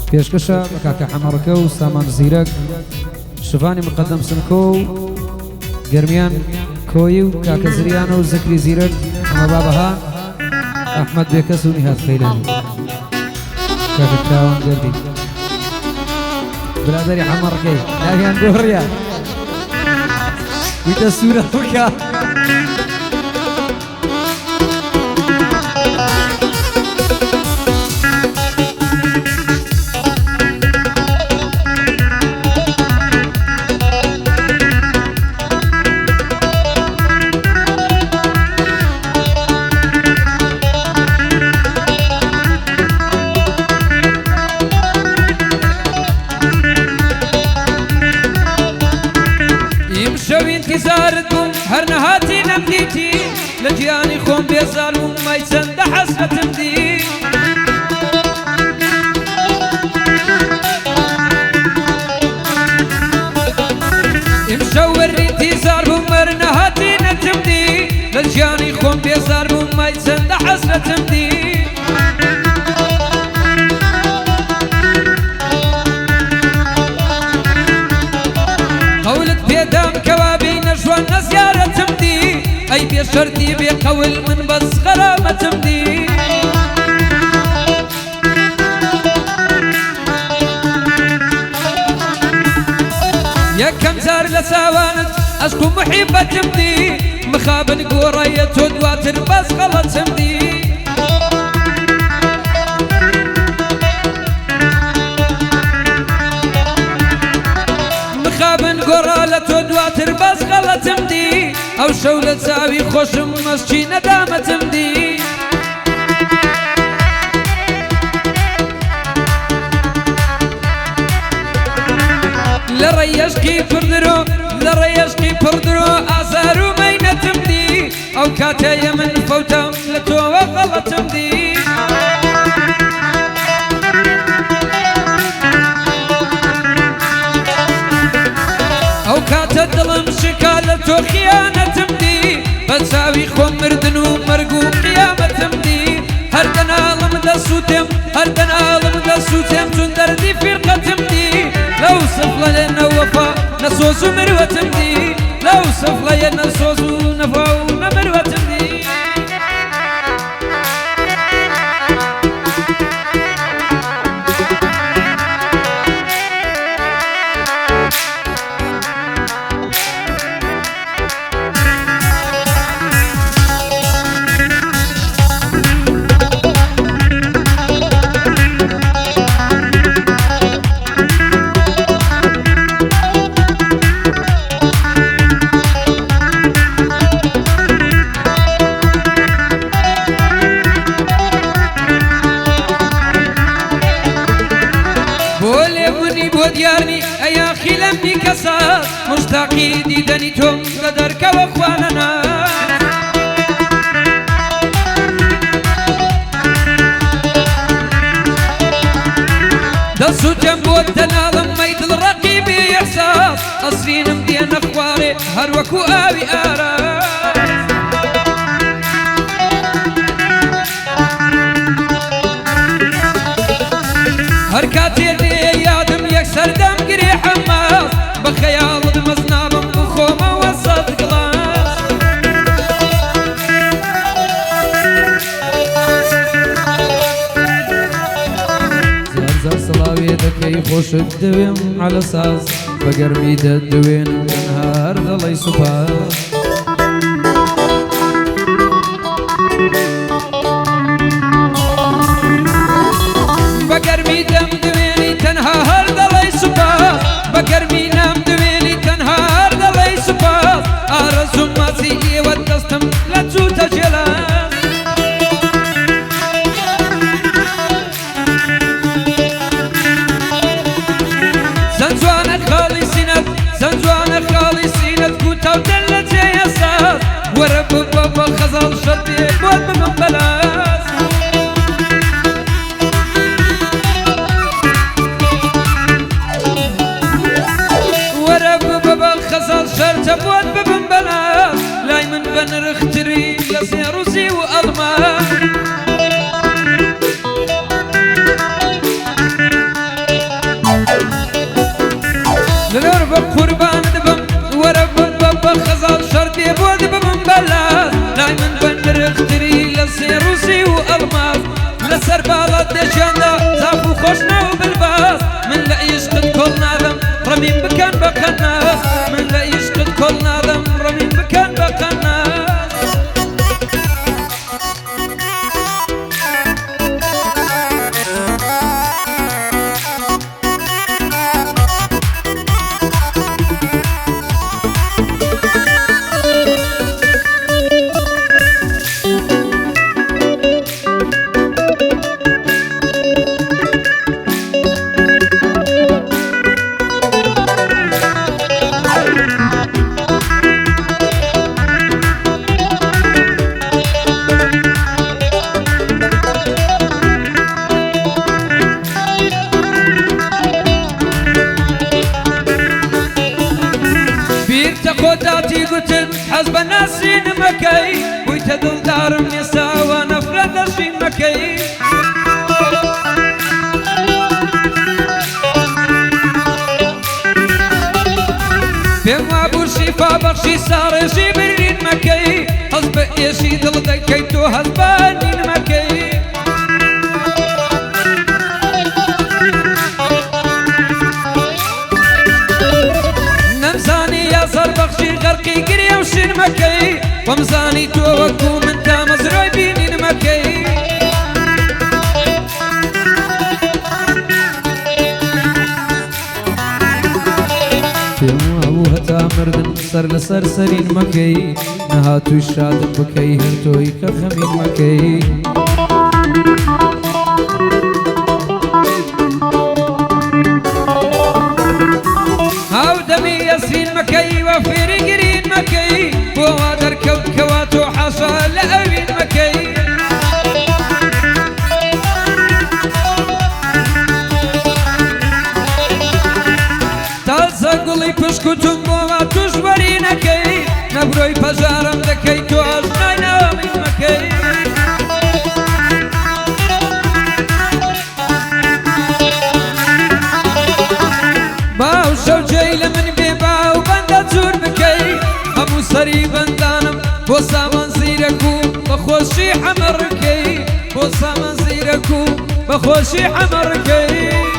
پێشکەشە بە کاکە حەمەڕەکە و سامان زیرەک شڤانی مقدم سمکۆ و گەرمیان کۆیی و کاکە زریانە و زەکری زیرەک ئەمە بابەها ئەحمەد بێکەس و نیهات خەیلانی کاکە تاوان گەردی برادری حەمەڕەکەی ناویان گۆڕیە ویتە سوورە بکە انتظارت بوم هر نهاتی نمدیتی لجیانی خون بیزار بوم مای چند حسرتم دی امشور انتظار بوم هر نهاتی نتم دی لجیانی خون بیزار بوم مای چند حسرتم دی قولت بيدام كوابي نجوان نزيارتم دي اي بشرتي بقول من بس غرامتم دي يا كم زار لساوانت اشكو محبتم دي مخابن قورية ودواتر بس غلطم دي خابن قرالة ودواتر بس غلطم دي او شولة ساوي خوشم مسجي ندامتم دي لريشكي پردرو آزارو مينتم دي او كاتايا من فوتم لتو غلطم دي او كاتت ظلم شكالة خيانتم دي بتساوي خو مردن ومرقو قيامتم دي هردنا ظلم دسوتم تون دردي فرقتم دي لو صفل لنا وفا نصوص مروتم دي لو صفل لنا نصوص نفا ومروتم دي ديارني ايا خلمني كسر مشتاقي ديدني توم قدرك واخواننا دسو جنبو التناظم ميت الرقيب احساس اصلين مدين اخواري هروكو اوي اراس هركاتي يادم يكسر دم قري حماس بخيال مزنابم بخومه وسط قلاس زار صلاوي دكي خوش الدوين على ساز بقرمي الدوين نهار ضلي سباس بقرمي دم دويني تنها هرد الله سباس بقرمي نام دويني تنها هرد الله سباس أرزو ما سيئي ودستم لتسو تجلاس زنزوانك خالي سينت كوتاو دلتي باڵەت دەژیاندا زاف و خۆشنە و بلباس من لە عیشقت کۆڵ نادەم ڕەمین بکەن بە قەناس من لە عیشقت کۆڵ نادەم ڕەمین بکەن بە قەناس خۆداتی گوتن حەز بە ناسین مەکەی بوویتە دڵدارم نێساوە نەفرەت دەژین مەکەی پێم وابوو شیفا بەخشی ساڕێژی برین مەکەی هەز بە ئێشی دڵ دەکەی تۆ هەز بە نین مەکەی بەخشی غەرقی گریە و شین مەکەی وەمزانی تۆ وەکو من تا مەزرۆی بینین مەکەی پێم وابوو هەتا مردن سەر لەسەر سەرین مەکەی نەهاتووی شادم بکەی هەر تۆی کە خەمین مەکەی هاودەمی ئەسین مەکەی وە فێری گرین مەکەی بۆ وا دەرکەوت کەوا تۆ حەشا لە ئەوین مەکەی تازە گوڵی پشکوتم بۆ وا توش وەرینەکەی نەبرۆی پەژارم دەکەی تۆ ئەژنای ناوین مەکەی باو شەوجەی لە من بێ باو بەندە جوور بکەی هەموو سەری بەندانم بۆ سامان زیرەک و بەخۆشی حەمەڕکەی بۆ سامان زیرەک و بەخۆشی حەمەڕکەی